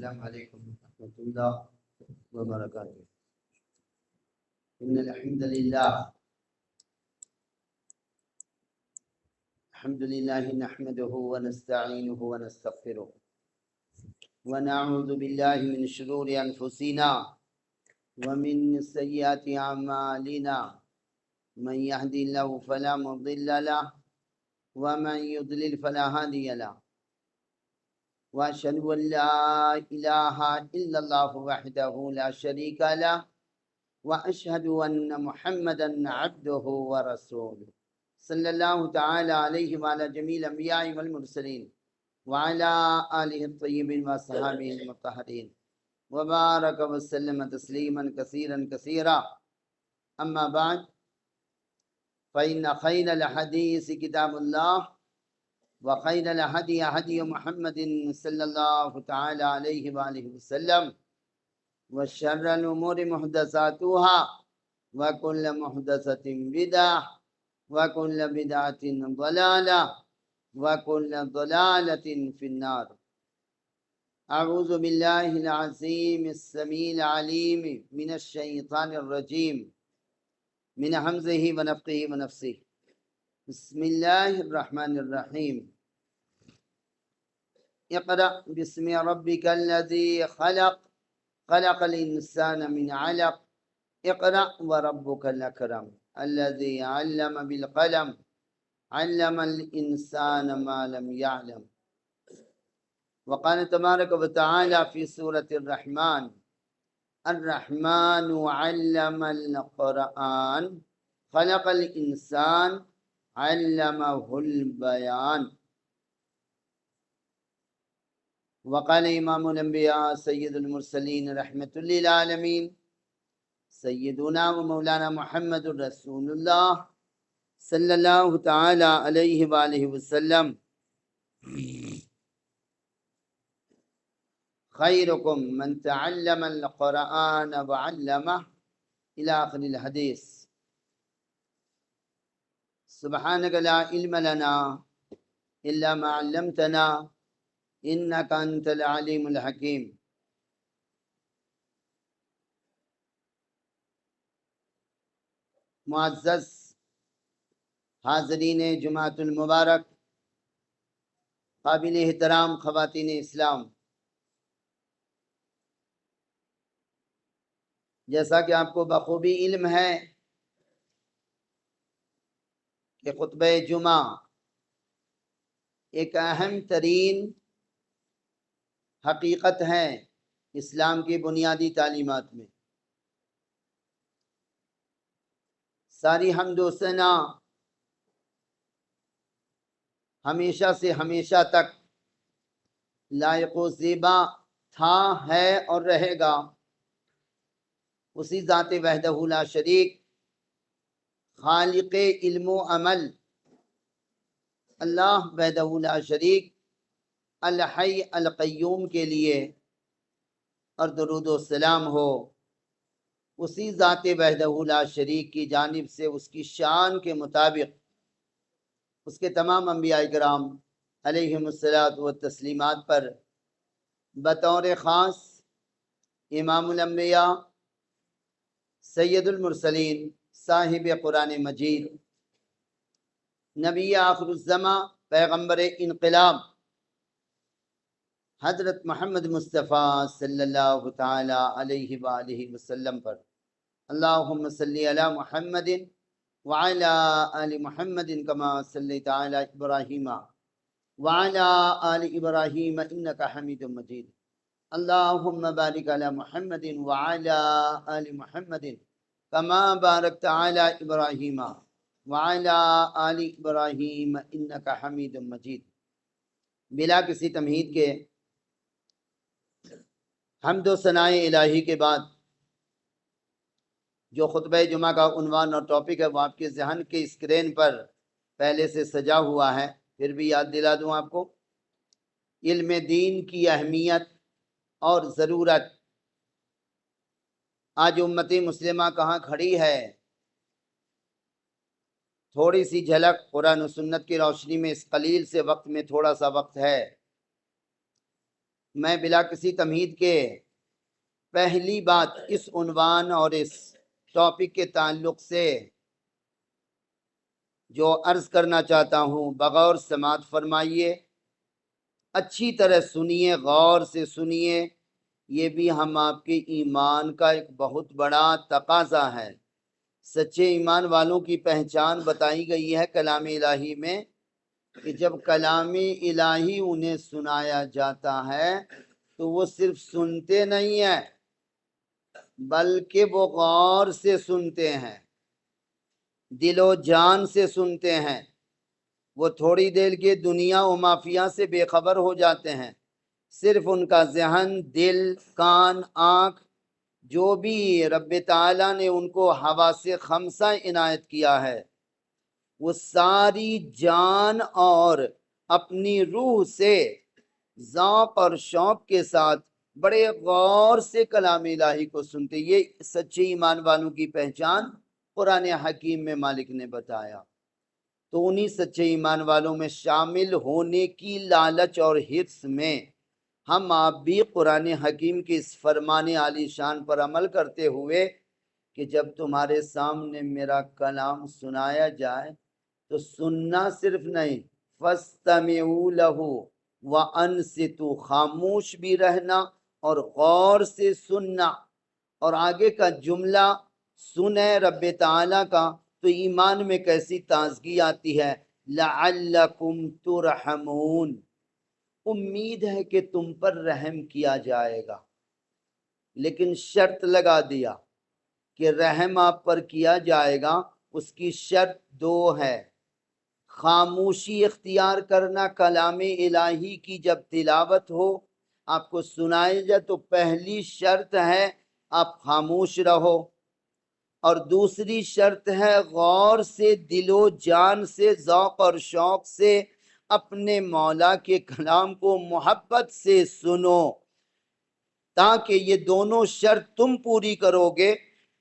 السلام عليكم ورحمة الله وبركاته. إن الحمد لله نحمده ونستعينه ونستغفره ونعوذ بالله من شرور أنفسنا ومن سيئات أعمالنا. من يهدي الله فلا مضل له ومن يضلل فلا هادي له. وأشهد أن لا إله إلا الله وحده لا شريك له وأشهد أن محمدا عبده ورسوله صلى الله تعالى عليه وعلى جميع الأنبياء والمرسلين وعلى آله الطيبين وصحابه المطهرين وبارك وسلم تسليما كثيرا كثيرا. أما بعد، فإن خير الحديث كتاب الله وخير الهدي هدي محمد صلى الله تعالى عليه وآله وسلم وشر الأمور محدثاتها وكل محدثة بدعة وكل بدعة ضلالة وكل ضلالة في النار. أعوذ بالله العظيم السميع العليم من الشيطان الرجيم من همزه ونفخه ونفثه. بسم الله الرحمن الرحيم. اقرأ باسم ربك الذي خلق خلق الإنسان من علق اقرأ وربك الأكرم الذي علم بالقلم علم الإنسان ما لم يعلم. وقال تبارك وتعالى في سورة الرحمن: الرحمن علم القرآن خلق الإنسان علمه البيان. وقال إمام الأنبياء سيد المرسلين رحمة للعالمين سيدنا ومولانا محمد رسول الله صلى الله تعالى عليه وآله وسلم: خيركم من تعلم القرآن وعلمه إلى آخر الحديث. سبحانك لا علم لنا إلا ما علمتنا إنك أنت العليم الحكيم. معزز حاضرین جماعت المبارک، قابل احترام خواتین اسلام، جیسا کہ آپ کو بخوبی علم ہے کہ خطبہ جمعہ ایک اہم ترین حقیقت ہے اسلام کی بنیادی تعلیمات میں. ساری حمد و ثنا ہمیشہ سے ہمیشہ تک لائق و زیبا تھا، ہے اور رہے گا اسی ذات وحدہ لا شریک، خالق علم و عمل، اللہ وحدہ لا شریک، الحی القیوم کے لیے، اور درود و سلام ہو اسی ذات وحدہ لا شریک کی جانب سے اس کی شان کے مطابق اس کے تمام انبیاء کرام علیہم الصلاۃ والتسلیمات پر، بطور خاص امام الانبیاء سید المرسلین صاحب قرآن مجید، نبی آخر الزماں، پیغمبر انقلاب حضرت محمد مصطفیٰ صلی اللہ تعالی علیہ وآلہ وسلم پر اللہم صلی علی محمد وعلی آل محمد کما صلیت علی ابراہیم وعلی آل ابراہیم انکا حمید مجید. اللہم بارک علی محمد وعلی آل محمد کما بارکت علی ابراہیم وعلی آل ابراہیم انکا حمید مجید. بلا کسی تمہید کے حمد و ثناء الہی کے بعد جو خطبہ جمعہ کا عنوان اور ٹاپک ہے وہ آپ کے ذہن کے اسکرین پر پہلے سے سجا ہوا ہے، پھر بھی یاد دلا دوں آپ کو. علم دین کی اہمیت اور ضرورت. آج امت مسلمہ کہاں کھڑی ہے؟ تھوڑی سی جھلک قرآن و سنت کی روشنی میں اس قلیل سے وقت میں تھوڑا سا وقت ہے. میں بلا کسی تمہید کے پہلی بات اس عنوان اور اس ٹاپک کے تعلق سے جو عرض کرنا چاہتا ہوں بغور سماعت فرمائیے، اچھی طرح سنیے، غور سے سنیے۔ یہ بھی ہم آپ کے ایمان کا ایک بہت بڑا تقاضا ہے۔ سچے ایمان والوں کی پہچان بتائی گئی ہے کلام الہی میں کہ جب کلام الہی انہیں سنایا جاتا ہے تو وہ صرف سنتے نہیں ہیں بلکہ وہ غور سے سنتے ہیں، دل و جان سے سنتے ہیں۔ وہ تھوڑی دیر کے دنیا و مافیا سے بے خبر ہو جاتے ہیں، صرف ان کا ذہن، دل، کان، آنکھ، جو بھی رب تعالیٰ نے ان کو حواس خمسہ عنایت کیا ہے، وہ ساری جان اور اپنی روح سے ذوق اور شوق کے ساتھ بڑے غور سے کلام الہی کو سنتے۔ یہ سچے ایمان والوں کی پہچان قرآن حکیم میں مالک نے بتایا۔ تو انہی سچے ایمان والوں میں شامل ہونے کی لالچ اور حرص میں ہم آپ بھی قرآن حکیم کے اس فرمان عالی شان پر عمل کرتے ہوئے کہ جب تمہارے سامنے میرا کلام سنایا جائے تو سننا صرف نہیں، فَاسْتَمِعُوا لَهُ وَأَنصِتُوا، خاموش بھی رہنا اور غور سے سننا۔ اور آگے کا جملہ سنے رب تعالیٰ کا تو ایمان میں کیسی تازگی آتی ہے، لَعَلَّكُمْ تُرْحَمُونَ، امید ہے کہ تم پر رحم کیا جائے گا۔ لیکن شرط لگا دیا کہ رحم آپ پر کیا جائے گا، اس کی شرط دو ہے۔ خاموشی اختیار کرنا، کلام الہی کی جب تلاوت ہو، آپ کو سنائے جائے تو پہلی شرط ہے آپ خاموش رہو، اور دوسری شرط ہے غور سے، دل و جان سے، ذوق اور شوق سے اپنے مولا کے کلام کو محبت سے سنو۔ تاکہ یہ دونوں شرط تم پوری کرو گے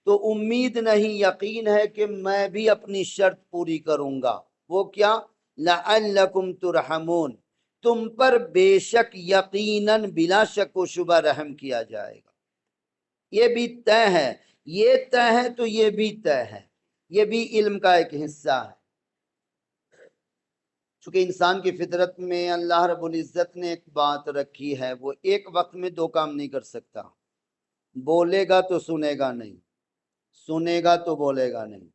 تو امید نہیں، یقین ہے کہ میں بھی اپنی شرط پوری کروں گا۔ وہ کیا؟ لَعَلَّكُمْ تُرْحَمُونَ، تم پر بے شک، یقیناً، بلا شک و شبہ رحم کیا جائے گا۔ یہ بھی طے ہے، یہ طے ہے تو یہ بھی طے ہے، یہ بھی علم کا ایک حصہ ہے۔ چونکہ انسان کی فطرت میں اللہ رب العزت نے ایک بات رکھی ہے، وہ ایک وقت میں دو کام نہیں کر سکتا۔ بولے گا تو سنے گا نہیں، سنے گا تو بولے گا نہیں۔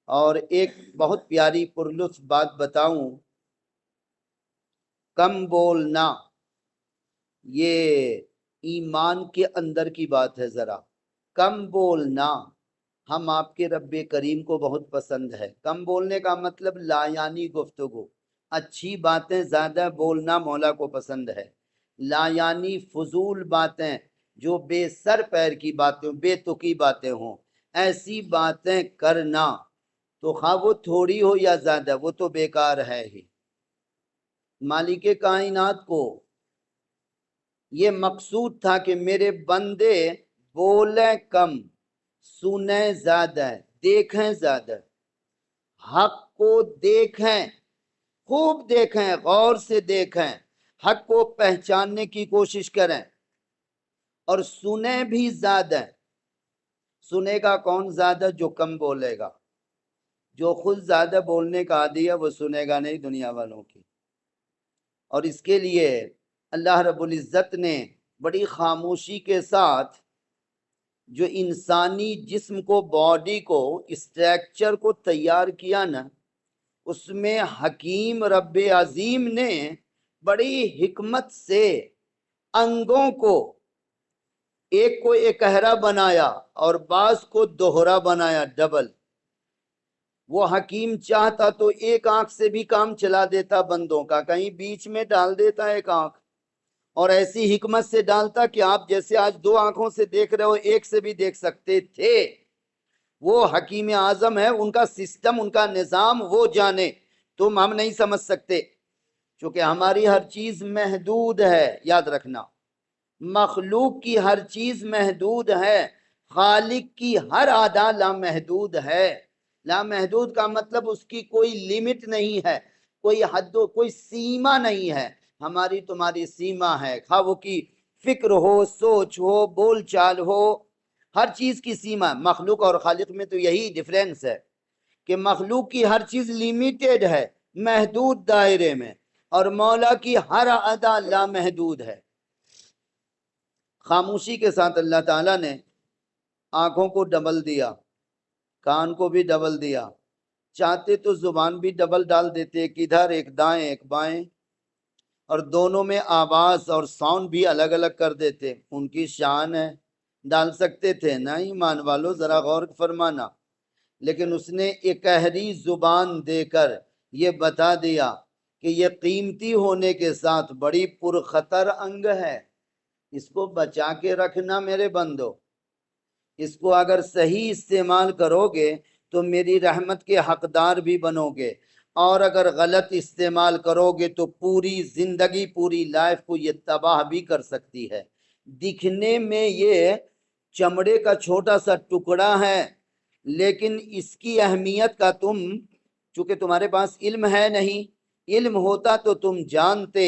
اور ایک بہت پیاری پرلطف بات بتاؤں، کم بولنا یہ ایمان کے اندر کی بات ہے۔ ذرا کم بولنا ہم آپ کے رب کریم کو بہت پسند ہے۔ کم بولنے کا مطلب لا یعنی گفتگو، اچھی باتیں زیادہ بولنا مولا کو پسند ہے۔ لا یعنی فضول باتیں، جو بے سر پیر کی باتیں، بے تکی باتیں ہوں، ایسی باتیں کرنا تو خواہ وہ تھوڑی ہو یا زیادہ، وہ تو بیکار ہے ہی۔ مالک کائنات کو یہ مقصود تھا کہ میرے بندے بولیں کم، سنیں زیادہ، دیکھیں زیادہ، حق کو دیکھیں، خوب دیکھیں، غور سے دیکھیں، حق کو پہچاننے کی کوشش کریں، اور سنیں بھی زیادہ۔ سنے گا کون زیادہ؟ جو کم بولے گا۔ جو خود زیادہ بولنے کا عادی ہے وہ سنے گا نہیں دنیا والوں کی۔ اور اس کے لیے اللہ رب العزت نے بڑی خاموشی کے ساتھ جو انسانی جسم کو، باڈی کو، اسٹرکچر کو تیار کیا نا، اس میں حکیم رب عظیم نے بڑی حکمت سے انگوں کو، ایک کو اکہرا بنایا اور بعض کو دوہرا بنایا، ڈبل۔ وہ حکیم چاہتا تو ایک آنکھ سے بھی کام چلا دیتا بندوں کا، کہیں بیچ میں ڈال دیتا ایک آنکھ، اور ایسی حکمت سے ڈالتا کہ آپ جیسے آج دو آنکھوں سے دیکھ رہے ہو، ایک سے بھی دیکھ سکتے تھے۔ وہ حکیم اعظم ہے، ان کا سسٹم، ان کا نظام وہ جانے، تم ہم نہیں سمجھ سکتے، چونکہ ہماری ہر چیز محدود ہے۔ یاد رکھنا، مخلوق کی ہر چیز محدود ہے، خالق کی ہر ادا لامحدود ہے۔ لامحدود کا مطلب اس کی کوئی لیمٹ نہیں ہے، کوئی حد و کوئی سیما نہیں ہے ہماری تمہاری سیما ہے، خواہ وہ کی فکر ہو، سوچ ہو، بول چال ہو، ہر چیز کی سیما۔ مخلوق اور خالق میں تو یہی ڈیفرنس ہے کہ مخلوق کی ہر چیز لیمیٹڈ ہے، محدود دائرے میں، اور مولا کی ہر ادا لامحدود ہے۔ خاموشی کے ساتھ اللہ تعالیٰ نے آنکھوں کو ڈبل دیا، کان کو بھی ڈبل دیا، چاہتے تو زبان بھی ڈبل ڈال دیتے، ایک ادھر ایک دائیں ایک بائیں، اور دونوں میں آواز اور ساؤنڈ بھی الگ الگ کر دیتے، ان کی شان ہے، ڈال سکتے تھے نا ایمان والو، ذرا غور فرمانا۔ لیکن اس نے اکہری زبان دے کر یہ بتا دیا کہ یہ قیمتی ہونے کے ساتھ بڑی پرخطر انگ ہے، اس کو بچا کے رکھنا میرے بندو۔ اس کو اگر صحیح استعمال کرو گے تو میری رحمت کے حقدار بھی بنو گے، اور اگر غلط استعمال کرو گے تو پوری زندگی، پوری لائف کو یہ تباہ بھی کر سکتی ہے۔ دکھنے میں یہ چمڑے کا چھوٹا سا ٹکڑا ہے، لیکن اس کی اہمیت کا چونکہ تمہارے پاس علم ہے نہیں، علم ہوتا تو تم جانتے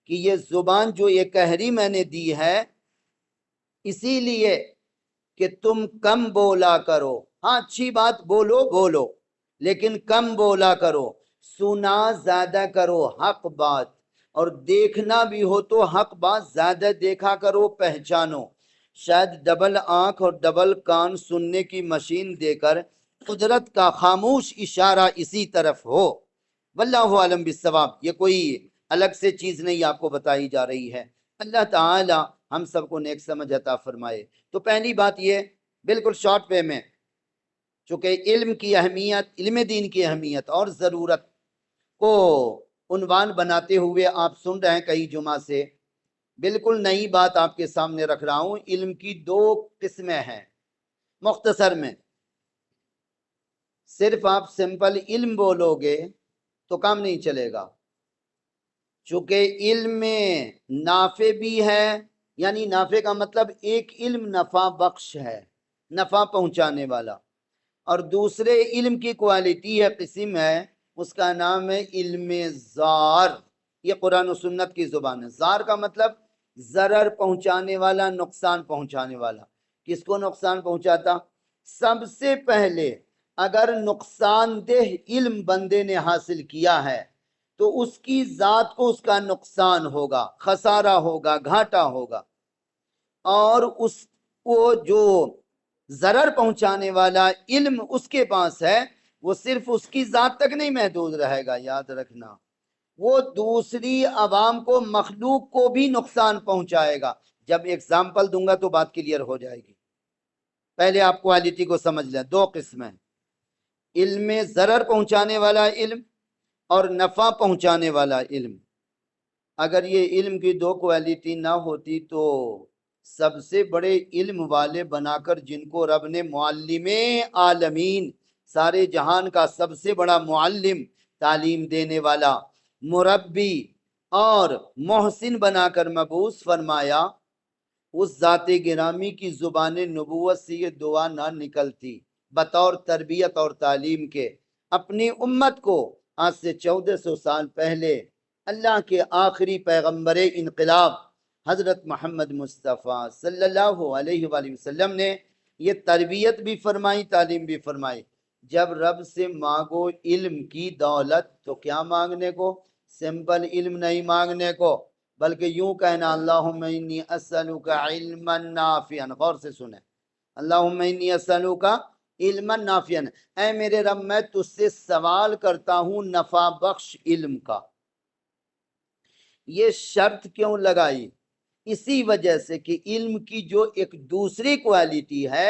کہ یہ زبان جو یہ قہری میں نے دی ہے اسی لیے کہ تم کم بولا کرو۔ ہاں اچھی بات بولو لیکن کم بولا کرو، سنا زیادہ کرو حق بات، اور دیکھنا بھی ہو تو حق بات زیادہ دیکھا کرو، پہچانو۔ شاید ڈبل آنکھ اور ڈبل کان سننے کی مشین دے کر قدرت کا خاموش اشارہ اسی طرف ہو۔ واللہ عالم بالصواب، یہ کوئی الگ سے چیز نہیں آپ کو بتائی جا رہی ہے۔ اللہ تعالی ہم سب کو نیک سمجھ عطا فرمائے۔ تو پہلی بات یہ بالکل شارٹ وے میں، چونکہ علم کی اہمیت، علم دین کی اہمیت اور ضرورت کو عنوان بناتے ہوئے آپ سن رہے ہیں کئی جمعہ سے، بالکل نئی بات آپ کے سامنے رکھ رہا ہوں۔ علم کی دو قسمیں ہیں مختصر میں، صرف آپ سمپل علم بولو گے تو کام نہیں چلے گا، چونکہ علم میں نافع بھی ہے، یعنی نافع کا مطلب ایک علم نفع بخش ہے، نفع پہنچانے والا، اور دوسرے علم کی کوالٹی ہے، قسم ہے، اس کا نام ہے علم زار۔ یہ قرآن و سنت کی زبان ہے۔ زار کا مطلب ضرر پہنچانے والا، نقصان پہنچانے والا۔ کس کو نقصان پہنچاتا؟ سب سے پہلے اگر نقصان دہ علم بندے نے حاصل کیا ہے تو اس کی ذات کو اس کا نقصان ہوگا، خسارہ ہوگا، گھاٹا ہوگا، اور اس کو جو ضرر پہنچانے والا علم اس کے پاس ہے وہ صرف اس کی ذات تک نہیں محدود رہے گا، یاد رکھنا، وہ دوسری عوام کو، مخلوق کو بھی نقصان پہنچائے گا۔ جب ایگزامپل دوں گا تو بات کلیئر ہو جائے گی، پہلے آپ کوالٹی کو سمجھ لیں۔ دو قسمیں، علم ضرر پہنچانے والا علم اور نفع پہنچانے والا علم۔ اگر یہ علم کی دو کوالٹی نہ ہوتی تو سب سے بڑے علم والے بنا کر، جن کو رب نے معلم عالمین، سارے جہان کا سب سے بڑا معلم، تعلیم دینے والا، مربی اور محسن بنا کر مبعوث فرمایا، اس ذات گرامی کی زبان نبوت سے یہ دعا نہ نکلتی بطور تربیت اور تعلیم کے، اپنی امت کو آج سے 1400 سال پہلے اللہ کے آخری پیغمبر انقلاب حضرت محمد مصطفیٰ صلی اللہ علیہ وآلہ وسلم نے یہ تربیت بھی فرمائی، تعلیم بھی فرمائی۔ جب رب سے مانگو علم کی دولت تو کیا مانگنے کو؟ سمپل علم نہیں مانگنے کو، بلکہ یوں کہنا، اللہم انی اسألک علما نافعا۔ غور سے سنیں، اللہم انی اسألک علما نافعا، اے میرے رب میں تجھ سے سوال کرتا ہوں نفع بخش علم کا۔ یہ شرط کیوں لگائی؟ اسی وجہ سے کہ علم کی جو ایک دوسری کوالٹی ہے،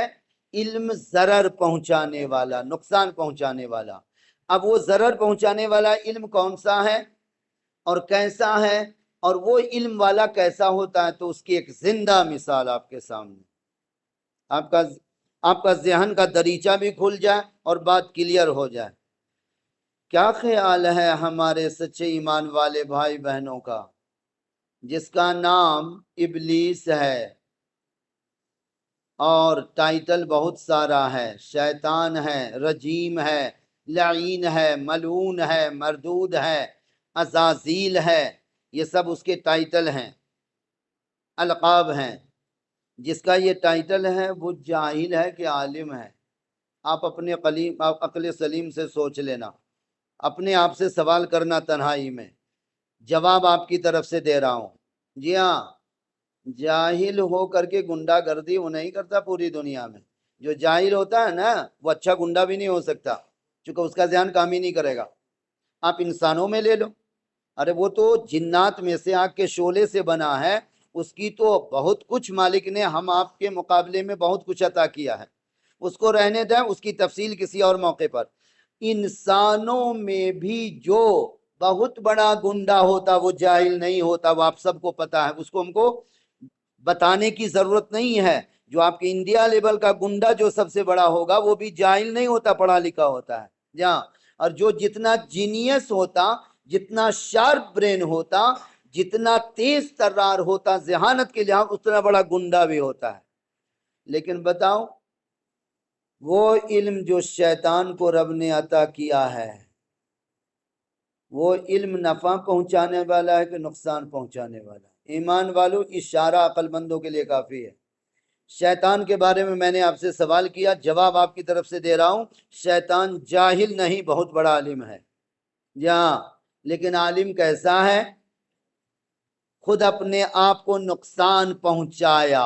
علم ضرر پہنچانے والا، نقصان پہنچانے والا۔ اب وہ ضرر پہنچانے والا علم کون سا ہے اور کیسا ہے، اور وہ علم والا کیسا ہوتا ہے، تو اس کی ایک زندہ مثال آپ کے سامنے، آپ کا ذہن کا دریچہ بھی کھل جائے اور بات کلیئر ہو جائے۔ کیا خیال ہے ہمارے سچے ایمان والے بھائی بہنوں کا، جس کا نام ابلیس ہے اور ٹائٹل بہت سارا ہے، شیطان ہے، رجیم ہے، لعین ہے، ملعون ہے، مردود ہے، عزازیل ہے، یہ سب اس کے ٹائٹل ہیں، القاب ہیں۔ جس کا یہ ٹائٹل ہے وہ جاہل ہے کہ عالم ہے؟ آپ اپنے عقل سلیم سے سوچ لینا، اپنے آپ سے سوال کرنا تنہائی میں، جواب آپ کی طرف سے دے رہا ہوں۔ جی ہاں، جاہل ہو کر کے گنڈا گردی وہ نہیں کرتا پوری دنیا میں۔ جو جاہل ہوتا ہے نا وہ اچھا گنڈا بھی نہیں ہو سکتا، چونکہ اس کا ذہن کام ہی نہیں کرے گا۔ آپ انسانوں میں لے لو، ارے وہ تو جنات میں سے آگ کے شعلے سے بنا ہے، اس کی تو بہت کچھ مالک نے ہم آپ کے مقابلے میں بہت کچھ عطا کیا ہے، اس کو رہنے دیں، اس کی تفصیل کسی اور موقع پر۔ انسانوں میں بھی جو بہت بڑا گنڈا ہوتا وہ جاہل نہیں ہوتا، وہ آپ سب کو پتا ہے، اس کو ہم کو بتانے کی ضرورت نہیں ہے۔ جو آپ کے انڈیا لیول کا گنڈا جو سب سے بڑا ہوگا وہ بھی جاہل نہیں ہوتا، پڑھا لکھا ہوتا ہے۔ جہاں اور جو جتنا جینیس ہوتا، جتنا شارپ برین ہوتا، جتنا تیز ترار ہوتا ذہانت کے لحاظ، اتنا بڑا گنڈا بھی ہوتا ہے۔ لیکن بتاؤ، وہ علم جو شیطان کو رب نے عطا کیا ہے، وہ علم نفع پہنچانے والا ہے کہ نقصان پہنچانے والا ہے؟ ایمان والو، اشارہ عقل مندوں کے لیے کافی ہے۔ شیطان کے بارے میں نے آپ سے سوال کیا، جواب آپ کی طرف سے دے رہا ہوں، شیطان جاہل نہیں، بہت بڑا عالم ہے۔ جہاں لیکن عالم کیسا ہے؟ خود اپنے آپ کو نقصان پہنچایا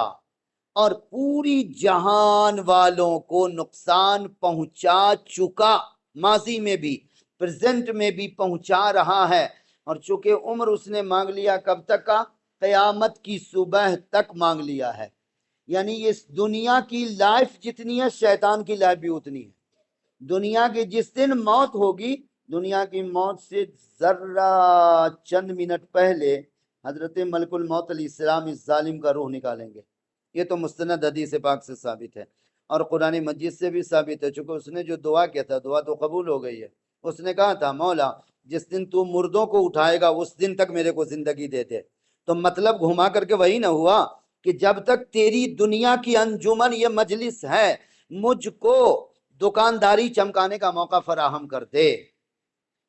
اور پوری جہان والوں کو نقصان پہنچا چکا، ماضی میں بھی پریزنٹ میں بھی پہنچا رہا ہے۔ اور چونکہ عمر اس نے مانگ لیا کب تک کا؟ قیامت کی صبح تک مانگ لیا ہے۔ یعنی اس دنیا کی لائف جتنی ہے، شیطان کی لائف بھی اتنی ہے۔ دنیا کی جس دن موت ہوگی، دنیا کی موت سے ذرہ چند منٹ پہلے حضرت ملک الموت علیہ السلام اس ظالم کا روح نکالیں گے۔ یہ تو مستند حدیث پاک سے ثابت ہے اور قرآن مجید سے بھی ثابت ہے، چونکہ اس نے جو دعا کیا تھا، دعا تو قبول ہو گئی ہے۔ اس نے کہا تھا، مولا جس دن تو مردوں کو اٹھائے گا اس دن تک میرے کو زندگی دے دے۔ تو مطلب گھما کر کے وہی نہ ہوا کہ جب تک تیری دنیا کی انجمن یہ مجلس ہے، مجھ کو دکانداری چمکانے کا موقع فراہم کر دے۔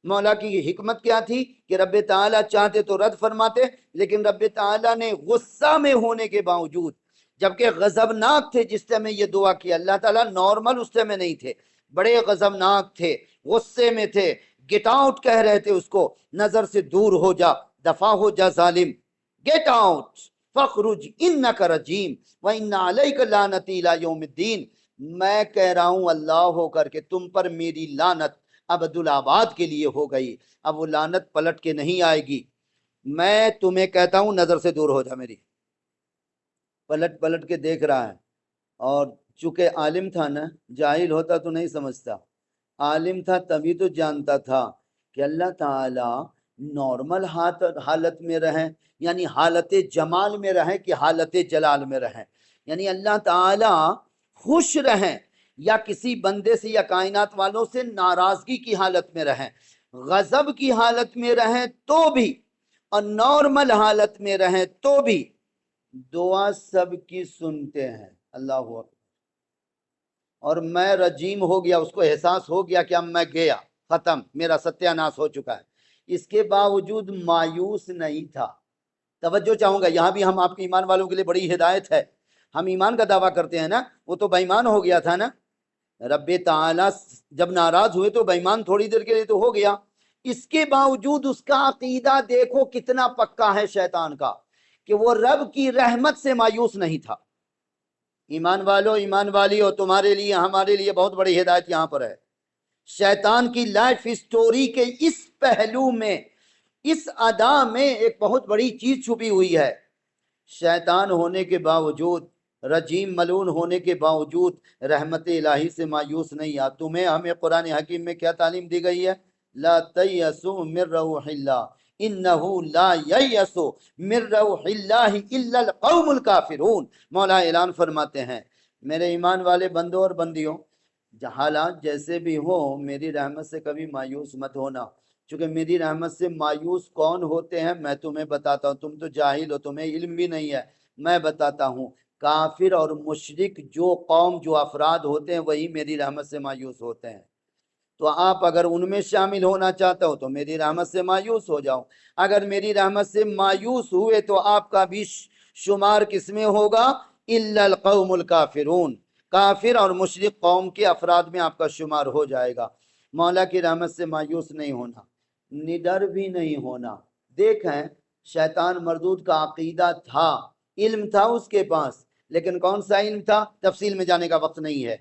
مولا کی حکمت کیا تھی کہ رب تعالیٰ چاہتے تو رد فرماتے، لیکن رب تعالیٰ نے غصہ میں ہونے کے باوجود، جبکہ غضبناک تھے جس سے میں یہ دعا کیا، اللہ تعالیٰ نارمل اس سے میں نہیں تھے، بڑے غضبناک تھے، غصے میں تھے، گیٹ آؤٹ کہہ رہے تھے اس کو، نظر سے دور ہو جا، دفع ہو جا ظالم، گیٹ آؤٹ فخرج انک رجیم وان علیک لعنتی الی یوم الدین۔ میں کہہ رہا ہوں اللہ ہو کر کے تم پر میری لعنت ابدالآباد کے لیے ہو گئی، اب وہ لعنت پلٹ کے نہیں آئے گی۔ میں تمہیں کہتا ہوں نظر سے دور ہو جا میری۔ پلٹ پلٹ کے دیکھ رہا ہے، اور چونکہ عالم تھا نا، جاہل ہوتا تو نہیں سمجھتا، عالم تھا تبھی تو جانتا تھا کہ اللہ تعالی نارمل حالت میں رہیں، یعنی حالت جمال میں رہیں کہ حالت جلال میں رہیں، یعنی اللہ تعالی خوش رہیں یا کسی بندے سے یا کائنات والوں سے ناراضگی کی حالت میں رہیں، غضب کی حالت میں رہیں تو بھی اور نارمل حالت میں رہیں تو بھی دعا سب کی سنتے ہیں۔ اللہ اکبر۔ اور میں رجیم ہو گیا، اس کو احساس ہو گیا کہ اب میں گیا، ختم، میرا ستیہ ناش ہو چکا ہے، اس کے باوجود مایوس نہیں تھا۔ توجہ چاہوں گا، یہاں بھی ہم آپ کے ایمان والوں کے لیے بڑی ہدایت ہے۔ ہم ایمان کا دعویٰ کرتے ہیں نا، وہ تو بے ایمان ہو گیا تھا نا، رب تعالیٰ جب ناراض ہوئے تو بے ایمان تھوڑی دیر کے لیے تو ہو گیا، اس کے باوجود اس کا عقیدہ دیکھو کتنا پکا ہے شیطان کا، کہ وہ رب کی رحمت سے مایوس نہیں تھا۔ ایمان والو، ایمان والی، اور تمہارے لیے ہمارے لیے بہت بڑی ہدایت یہاں پر ہے۔ شیطان کی لائف سٹوری کے اس پہلو میں، اس ادا میں ایک بہت بڑی چیز چھپی ہوئی ہے۔ شیطان ہونے کے باوجود، رجیم ملعون ہونے کے باوجود رحمت الہی سے مایوس نہیں آ۔ تمہیں ہمیں قرآن حکیم میں کیا تعلیم دی گئی ہے؟ لا تیأسوا من روح اللہ انہ لا ییأس من روح اللہ الا القوم الکافرون۔ مولا اعلان فرماتے ہیں، میرے ایمان والے بندوں اور بندیوں، حالات جیسے بھی ہوں میری رحمت سے کبھی مایوس مت ہونا، چونکہ میری رحمت سے مایوس کون ہوتے ہیں میں تمہیں بتاتا ہوں۔ تم تو جاہل ہو، تمہیں علم بھی نہیں ہے، میں بتاتا ہوں۔ کافر اور مشرک جو قوم، جو افراد ہوتے ہیں وہی میری رحمت سے مایوس ہوتے ہیں۔ تو آپ اگر ان میں شامل ہونا چاہتے ہو تو میری رحمت سے مایوس ہو جاؤ، اگر میری رحمت سے مایوس ہوئے تو آپ کا بھی شمار کس میں ہوگا؟ الا القوم الکافرون، کافر اور مشرک قوم کے افراد میں آپ کا شمار ہو جائے گا۔ مولا کی رحمت سے مایوس نہیں ہونا، نڈر بھی نہیں ہونا۔ دیکھیں شیطان مردود کا عقیدہ تھا، علم تھا اس کے پاس، لیکن کون سا علم تھا؟ تفصیل میں جانے کا وقت نہیں ہے۔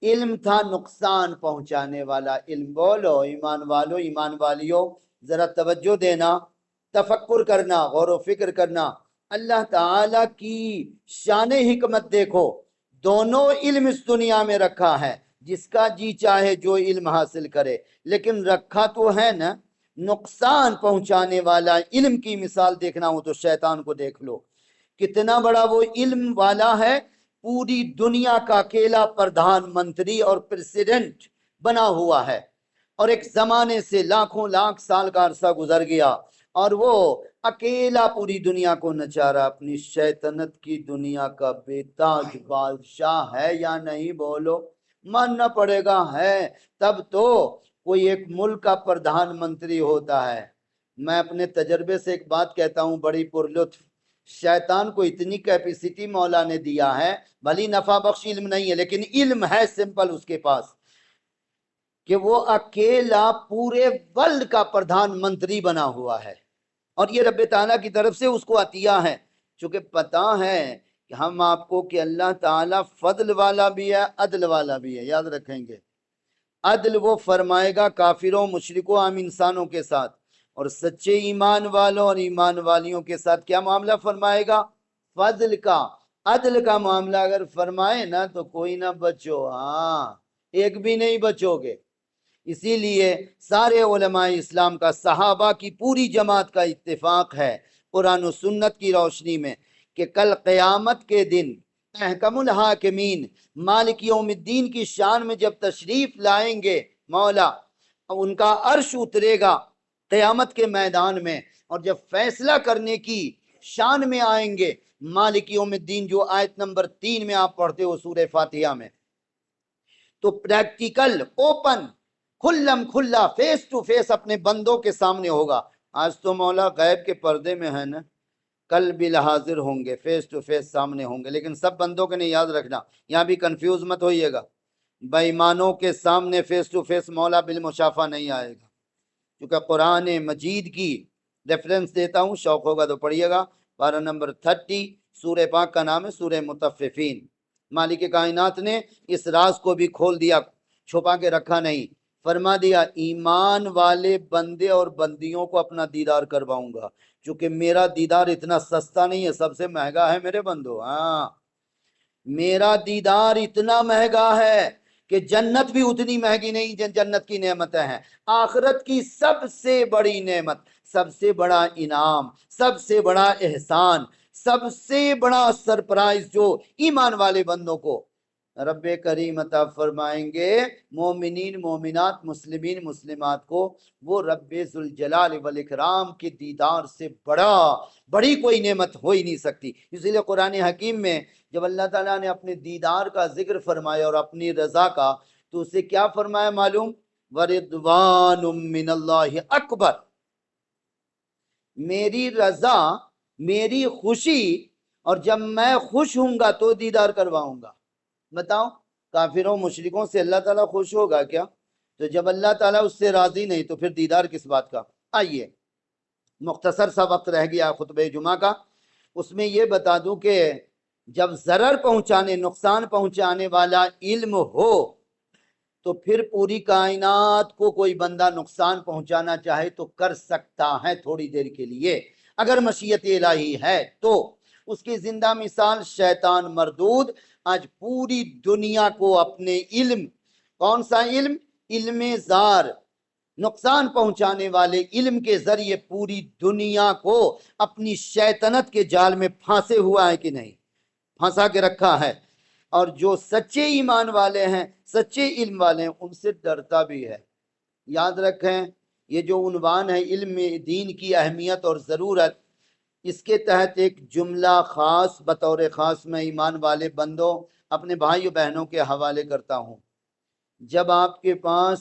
علم تھا نقصان پہنچانے والا علم۔ بولو ایمان والو، ایمان والیو، ذرا توجہ دینا، تفکر کرنا، غور و فکر کرنا۔ اللہ تعالی کی شان حکمت دیکھو، دونوں علم اس دنیا میں رکھا ہے، جس کا جی چاہے جو علم حاصل کرے، لیکن رکھا تو ہے نا نقصان پہنچانے والا علم۔ کی مثال دیکھنا ہو تو شیطان کو دیکھ لو، کتنا بڑا وہ علم والا ہے، پوری دنیا کا اکیلا پردھان منتری اور پریزیڈنٹ بنا ہوا ہے، اور ایک زمانے سے لاکھوں لاکھ سال کا عرصہ گزر گیا اور وہ اکیلا پوری دنیا کو نچا رہا، اپنی شیطنت کی دنیا کا بے تاج بادشاہ ہے یا نہیں؟ بولو، ماننا پڑے گا ہے، تب تو کوئی ایک ملک کا پردھان منتری ہوتا ہے۔ میں اپنے تجربے سے ایک بات کہتا ہوں بڑی پرلطف، شیطان کو اتنی کیپیسٹی مولا نے دیا ہے، بھلی نفع بخش علم نہیں ہے لیکن علم ہے سمپل اس کے پاس، کہ وہ اکیلا پورے ورلڈ کا پردھان منتری بنا ہوا ہے، اور یہ رب تعالیٰ کی طرف سے اس کو عطیہ ہے۔ چونکہ پتا ہے کہ ہم آپ کو کہ اللہ تعالیٰ فضل والا بھی ہے، عدل والا بھی ہے، یاد رکھیں گے۔ عدل وہ فرمائے گا کافروں مشرکوں عام انسانوں کے ساتھ، اور سچے ایمان والوں اور ایمان والیوں کے ساتھ کیا معاملہ فرمائے گا؟ فضل کا، عدل کا معاملہ اگر فرمائے نا تو کوئی نہ بچو، ہاں ایک بھی نہیں بچو گے۔ اسی لیے سارے علماء اسلام کا، صحابہ کی پوری جماعت کا اتفاق ہے قرآن و سنت کی روشنی میں کہ کل قیامت کے دن احکم الحاکمین مالک یوم الدین کی شان میں جب تشریف لائیں گے مولا، ان کا عرش اترے گا قیامت کے میدان میں، اور جب فیصلہ کرنے کی شان میں آئیں گے مالک یوم الدین، جو آیت نمبر 3 میں آپ پڑھتے ہو سورہ فاتحہ میں، تو پریکٹیکل، اوپن، کھلم کھلا، فیس ٹو فیس اپنے بندوں کے سامنے ہوگا۔ آج تو مولا غیب کے پردے میں ہے نا، کل بھی حاضر ہوں گے، فیس ٹو فیس سامنے ہوں گے، لیکن سب بندوں کے نہیں، یاد رکھنا یہاں بھی کنفیوز مت ہوئیے گا، بے ایمانوں کے سامنے فیس ٹو فیس مولا بالمشافہ نہیں آئے گا، کیونکہ قرآن مجید کی ریفرنس دیتا ہوں، شوق ہوگا تو پڑھیے گا، پارہ نمبر 30، سورہ پاک کا نام ہے سورہ مطففین۔ مالک کائنات نے اس راز کو بھی کھول دیا، چھپا کے رکھا نہیں، فرما دیا ایمان والے بندے اور بندیوں کو اپنا دیدار کرواؤں گا، چونکہ میرا دیدار اتنا سستا نہیں ہے، سب سے مہنگا ہے میرے بندو۔ ہاں میرا دیدار اتنا مہنگا ہے کہ جنت بھی اتنی مہنگی نہیں جنت کی نعمتیں ہیں، آخرت کی سب سے بڑی نعمت، سب سے بڑا انعام، سب سے بڑا احسان، سب سے بڑا سرپرائز جو ایمان والے بندوں کو رب کریم عطا فرمائیں گے، مومنین مومنات مسلمین مسلمات کو، وہ رب ذوالجلال والاکرام کے دیدار سے بڑی کوئی نعمت ہو ہی نہیں سکتی۔ اسی لیے قرآن حکیم میں جب اللہ تعالیٰ نے اپنے دیدار کا ذکر فرمایا اور اپنی رضا کا، تو اسے کیا فرمایا معلوم؟ وَرِضْوَانٌ مِّنَ اللَّهِ اکبر، میری رضا، میری خوشی، اور جب میں خوش ہوں گا تو دیدار کرواؤں گا۔ بتاؤ کافروں مشرکوں سے اللہ تعالیٰ خوش ہوگا کیا؟ تو جب اللہ تعالیٰ اس سے راضی نہیں تو پھر دیدار کس بات کا؟ آئیے مختصر سا وقت رہ گیا خطبہ جمعہ کا، اس میں یہ بتا دوں کہ جب ضرر پہنچانے، نقصان پہنچانے والا علم ہو تو پھر پوری کائنات کو کوئی بندہ نقصان پہنچانا چاہے تو کر سکتا ہے تھوڑی دیر کے لیے، اگر مشیت الہی ہے تو۔ اس کی زندہ مثال شیطان مردود آج پوری دنیا کو اپنے علم، کون سا علم؟ علم زار، نقصان پہنچانے والے علم کے ذریعے پوری دنیا کو اپنی شیطنت کے جال میں پھانسے ہوا ہے کہ نہیں؟ پھانسا کے رکھا ہے، اور جو سچے ایمان والے ہیں، سچے علم والے ہیں، ان سے ڈرتا بھی ہے۔ یاد رکھیں یہ جو عنوان ہے علم دین کی اہمیت اور ضرورت، اس کے تحت ایک جملہ خاص بطور خاص میں ایمان والے بندوں اپنے بھائیوں بہنوں کے حوالے کرتا ہوں۔ جب آپ کے پاس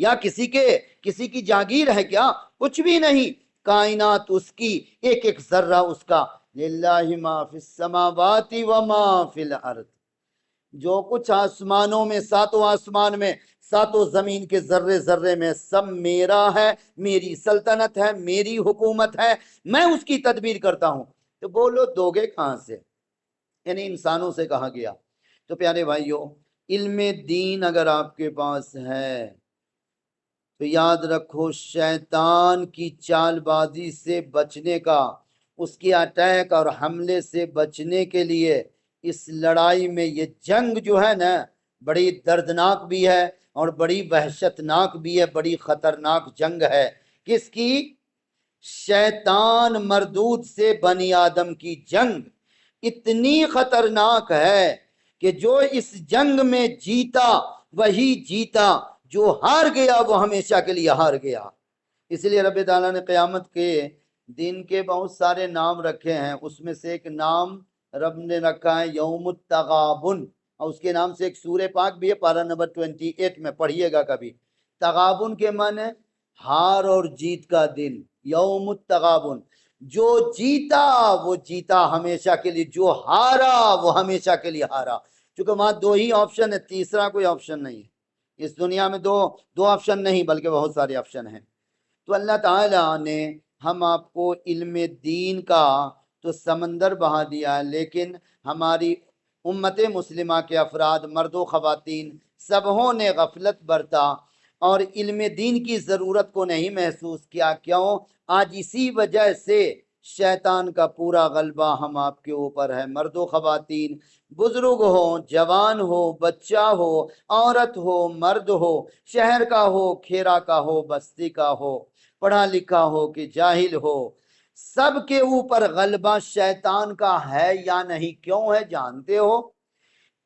یا کسی کی جاگیر ہے کیا؟ کچھ بھی نہیں، کائنات اس کی، ایک ایک ذرہ اس کا، للہ ما فی السماوات و ما فی الارض، جو کچھ آسمانوں میں، ساتوں آسمان میں، ساتوں زمین کے ذرے ذرے میں، سب میرا ہے، میری سلطنت ہے، میری حکومت ہے، میں اس کی تدبیر کرتا ہوں۔ تو بولو دو گے کہاں سے؟ یعنی انسانوں سے کہا گیا۔ تو پیارے بھائیوں، علم دین اگر آپ کے پاس ہے تو یاد رکھو شیطان کی چال بازی سے بچنے کا، اس کی اٹیک اور حملے سے بچنے کے لیے اس لڑائی میں، یہ جنگ جو ہے نا بڑی دردناک بھی ہے اور بڑی وحشتناک بھی ہے، بڑی خطرناک جنگ ہے۔ کس کی؟ شیطان مردود سے بنی آدم کی جنگ اتنی خطرناک ہے کہ جو اس جنگ میں جیتا وہی جیتا، جو ہار گیا وہ ہمیشہ کے لیے ہار گیا۔ اس لیے رب تعالیٰ نے قیامت کے دن کے بہت سارے نام رکھے ہیں، اس میں سے ایک نام رب نے رکھا ہے یوم التغابن، اور اس کے نام سے ایک سورہ پاک بھی ہے، پارہ نمبر 28 میں پڑھیے گا کبھی۔ تغابن کے معنی ہار اور جیت کا دن، یوم التغابن، جو جیتا وہ جیتا ہمیشہ کے لیے، جو ہارا وہ ہمیشہ کے لیے ہارا۔ چونکہ وہاں دو ہی آپشن ہے، تیسرا کوئی آپشن نہیں ہے۔ اس دنیا میں دو آپشن نہیں بلکہ بہت سارے آپشن ہیں۔ تو اللہ تعالیٰ نے ہم آپ کو علم دین کا تو سمندر بہا دیا ہے، لیکن ہماری امت مسلمہ کے افراد، مرد و خواتین، سبوں نے غفلت برتا اور علم دین کی ضرورت کو نہیں محسوس کیا۔ کیوں؟ آج اسی وجہ سے شیطان کا پورا غلبہ ہم آپ کے اوپر ہے۔ مرد و خواتین، بزرگ ہو، جوان ہو، بچہ ہو، عورت ہو، مرد ہو، شہر کا ہو، کھیرا کا ہو، بستی کا ہو، پڑھا لکھا ہو کہ جاہل ہو، سب کے اوپر غلبہ شیطان کا ہے یا نہیں؟ کیوں ہے جانتے ہو؟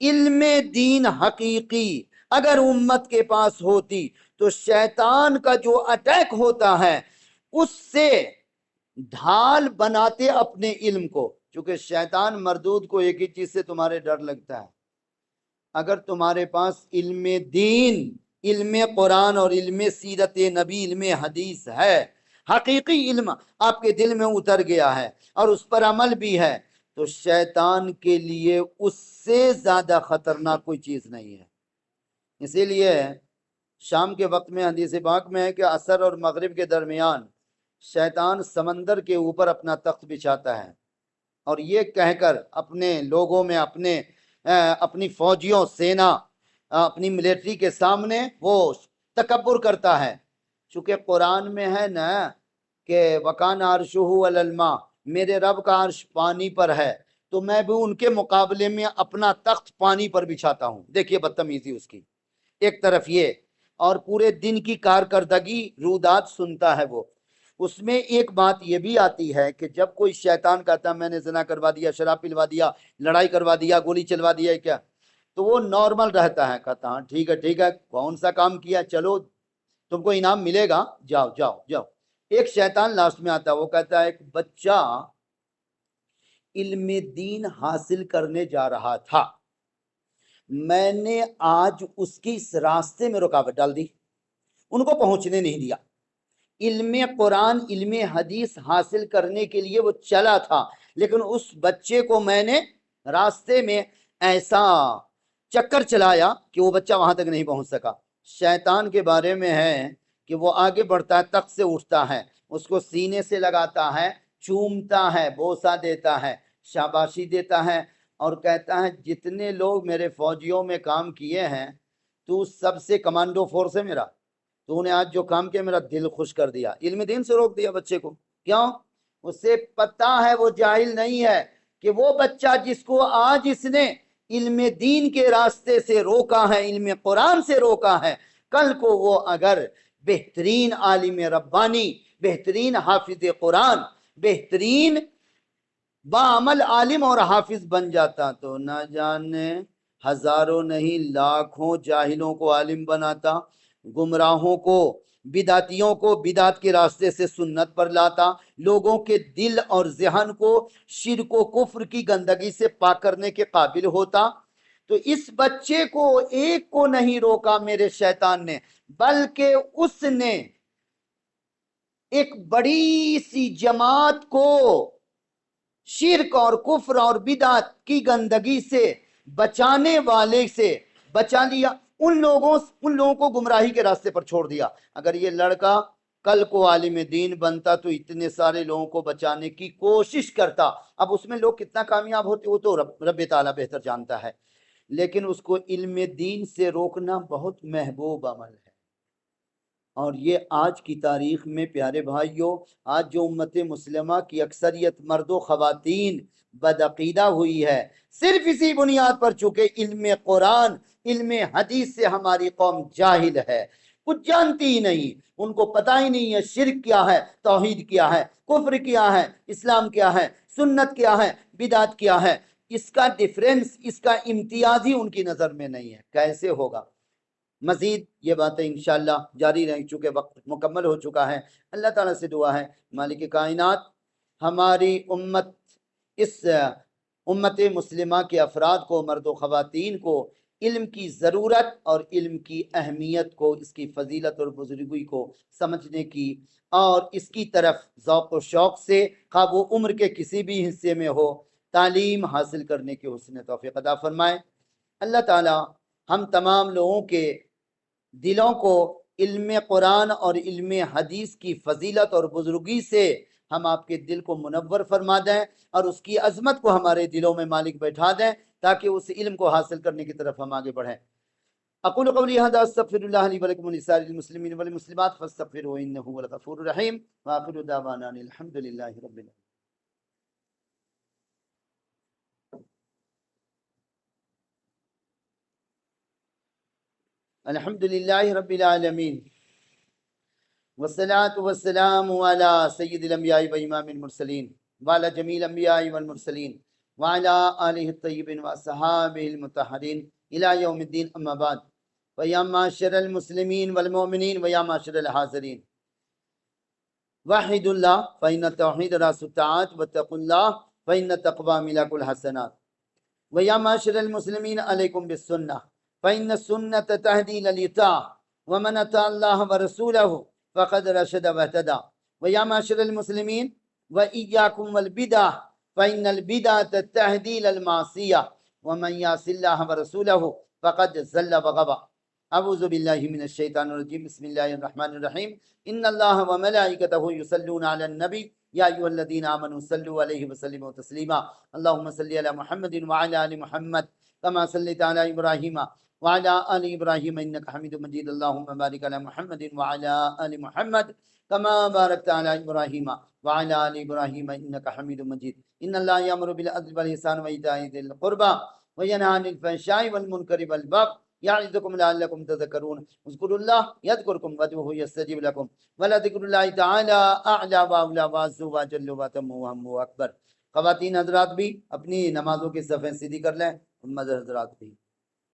علم دین حقیقی اگر امت کے پاس ہوتی تو شیطان کا جو اٹیک ہوتا ہے اس سے ڈھال بناتے اپنے علم کو، چونکہ شیطان مردود کو ایک ہی چیز سے تمہارے ڈر لگتا ہے۔ اگر تمہارے پاس علم دین، علم قرآن اور علم سیرت نبی، علم حدیث ہے، حقیقی علم آپ کے دل میں اتر گیا ہے اور اس پر عمل بھی ہے، تو شیطان کے لیے اس سے زیادہ خطرناک کوئی چیز نہیں ہے۔ اسی لیے شام کے وقت میں حدیث پاک میں ہے کہ عصر اور مغرب کے درمیان شیطان سمندر کے اوپر اپنا تخت بچھاتا ہے اور یہ کہہ کر اپنے لوگوں میں، اپنی فوجیوں، سینا، اپنی ملٹری کے سامنے وہ تکبر کرتا ہے۔ چونکہ قرآن میں ہے نا کہ وَكَانَ عَرْشُهُ عَلَى الْمَاءِ، میرے رب کا عرش پانی پر ہے، تو میں بھی ان کے مقابلے میں اپنا تخت پانی پر بچھاتا ہوں۔ دیکھیے بدتمیزی اس کی، ایک طرف یہ، اور پورے دن کی کارکردگی رودات سنتا ہے وہ۔ اس میں ایک بات یہ بھی آتی ہے کہ جب کوئی شیطان کہتا ہے میں نے زنا کروا دیا، شراب پلوا دیا، لڑائی کروا دیا، گولی چلوا دیا، کیا تو وہ نارمل رہتا ہے، کہتا ہاں ٹھیک ہے، کون سا کام کیا، چلو تم کو انعام ملے گا، جاؤ جاؤ جاؤ۔ ایک شیطان لاسٹ میں آتا ہے، وہ کہتا ہے ایک بچہ علم دین حاصل کرنے جا رہا تھا، میں نے آج اس کی اس راستے میں رکاوٹ ڈال دی، ان کو پہنچنے نہیں دیا۔ علم قرآن، علم حدیث حاصل کرنے کے لیے وہ چلا تھا، لیکن اس بچے کو میں نے راستے میں ایسا چکر چلایا کہ وہ بچہ وہاں تک نہیں پہنچ سکا۔ شیطان کے بارے میں ہے کہ وہ آگے بڑھتا ہے، تخت سے اٹھتا ہے، اس کو سینے سے لگاتا ہے، چومتا ہے، بوسہ دیتا ہے، شاباشی دیتا ہے اور کہتا ہے جتنے لوگ میرے فوجیوں میں کام کیے ہیں تو سب سے کمانڈو فورس ہے میرا، تو انہیں آج جو کام کیا میرا دل خوش کر دیا۔ علم دین سے روک دیا بچے کو، کیوں؟ اسے پتا ہے، وہ جاہل نہیں ہے کہ وہ بچہ جس کو آج اس نے علم دین کے راستے سے روکا ہے، علم قرآن سے روکا ہے، کل کو وہ اگر بہترین عالم ربانی، بہترین حافظ قرآن، بہترین بعمل عالم اور حافظ بن جاتا تو نہ جانے ہزاروں نہیں لاکھوں جاہلوں کو عالم بناتا، گمراہوں کو، بدعتیوں کو بدعت کے راستے سے سنت پر لاتا، لوگوں کے دل اور ذہن کو شرک و کفر کی گندگی سے پاک کرنے کے قابل ہوتا۔ تو اس بچے کو ایک کو نہیں روکا میرے شیطان نے، بلکہ اس نے ایک بڑی سی جماعت کو شرک اور کفر اور بدعت کی گندگی سے بچانے والے سے بچا لیا، ان لوگوں کو گمراہی کے راستے پر چھوڑ دیا۔ اگر یہ لڑکا کل کو عالم دین بنتا تو اتنے سارے لوگوں کو بچانے کی کوشش کرتا۔ اب اس میں لوگ کتنا کامیاب ہوتے وہ تو رب تعالیٰ بہتر جانتا ہے، لیکن اس کو علم دین سے روکنا بہت محبوب عمل ہے۔ اور یہ آج کی تاریخ میں پیارے بھائیوں، آج جو امت مسلمہ کی اکثریت مرد و خواتین بدعقیدہ ہوئی ہے، صرف اسی بنیاد پر چونکہ علم قرآن علم حدیث سے ہماری قوم جاہل ہے، کچھ جانتی ہی نہیں، ان کو پتہ ہی نہیں ہے شرک کیا ہے، توحید کیا ہے، کفر کیا ہے، اسلام کیا ہے، سنت کیا ہے، بدعت کیا ہے، اس کا ڈیفرنس، اس کا امتیاز ہی ان کی نظر میں نہیں ہے۔ کیسے ہوگا؟ مزید یہ باتیں انشاءاللہ جاری رہیں، چونکہ وقت مکمل ہو چکا ہے۔ اللہ تعالیٰ سے دعا ہے مالک کائنات ہماری اس امت مسلمہ کے افراد کو، مرد و خواتین کو، علم کی ضرورت اور علم کی اہمیت کو، اس کی فضیلت اور بزرگی کو سمجھنے کی اور اس کی طرف ذوق و شوق سے، خواہ وہ عمر کے کسی بھی حصے میں ہو، تعلیم حاصل کرنے کی حسن توفیق عطا فرمائے۔ اللہ تعالیٰ ہم تمام لوگوں کے دلوں کو علم قرآن اور علم حدیث کی فضیلت اور بزرگی سے ہم آپ کے دل کو منور فرما دیں اور اس کی عظمت کو ہمارے دلوں میں مالک بیٹھا دیں، تاکہ اس علم کو حاصل کرنے کی طرف ہم آگے بڑھیں۔ اقول قولی ھذا استغفر اللہ لی ولکم ولسائر المسلمین والمسلمات فاستغفروہ انہ هو الغفور الرحیم، وآخر دعوانا ان الحمد للہ رب العالمین۔ الحمد للہ رب العالمین، والصلاة والسلام على سید الانبیاء و امام المرسلین وعلى جمیع الانبیاء والمرسلین وعلى آلہ الطیبین واصحابہ المطہرین الی یوم الدین، اما بعد، ویا معاشر المسلمین والمؤمنین ویا معاشر الحاضرین، وحد اللہ فإن التوحید راس الطاعات واتقوا اللہ فإن التقوی ملاک الحسنات، ویا معاشر المسلمین علیکم بالسنہ فإن السنة تهدی للإطاعة ومن أطاع الله ورسوله فقد رشد واهتدى، ويا معاشر المسلمين وإياكم والبدع فإن البدعة تهدي للمعصية ومن يعص الله ورسوله فقد زل وغوى۔ أعوذ بالله من الشيطان الرجيم، بسم الله الرحمن الرحيم، إن الله وملائكته يصلون على النبي يا أيها الذين آمنوا صلوا عليه وسلموا تسليما، اللهم صل على محمد وعلى آل محمد كما صليت على إبراهيم وعلى آل إبراهيم إنك حميد مجيد، اللهم بارك على محمد وعلى آل محمد كما باركت على إبراهيم وعلى آل إبراهيم إنك حميد مجيد۔ إن الله يأمر بالعدل والإحسان وإيتاء ذي القربى وينهى عن الفحشاء والمنكر والبغي يعظكم لعلكم تذكرون، اذكروا الله يذكركم وادعوه يستجب لكم ولذكر الله تعالى أعلى وأولى وأعز وأجل وأتم وأهم وأكبر۔ خواتین حضرات بھی اپنی نمازوں کی صفیں سیدھی کر لیں، مرد حضرات بھی۔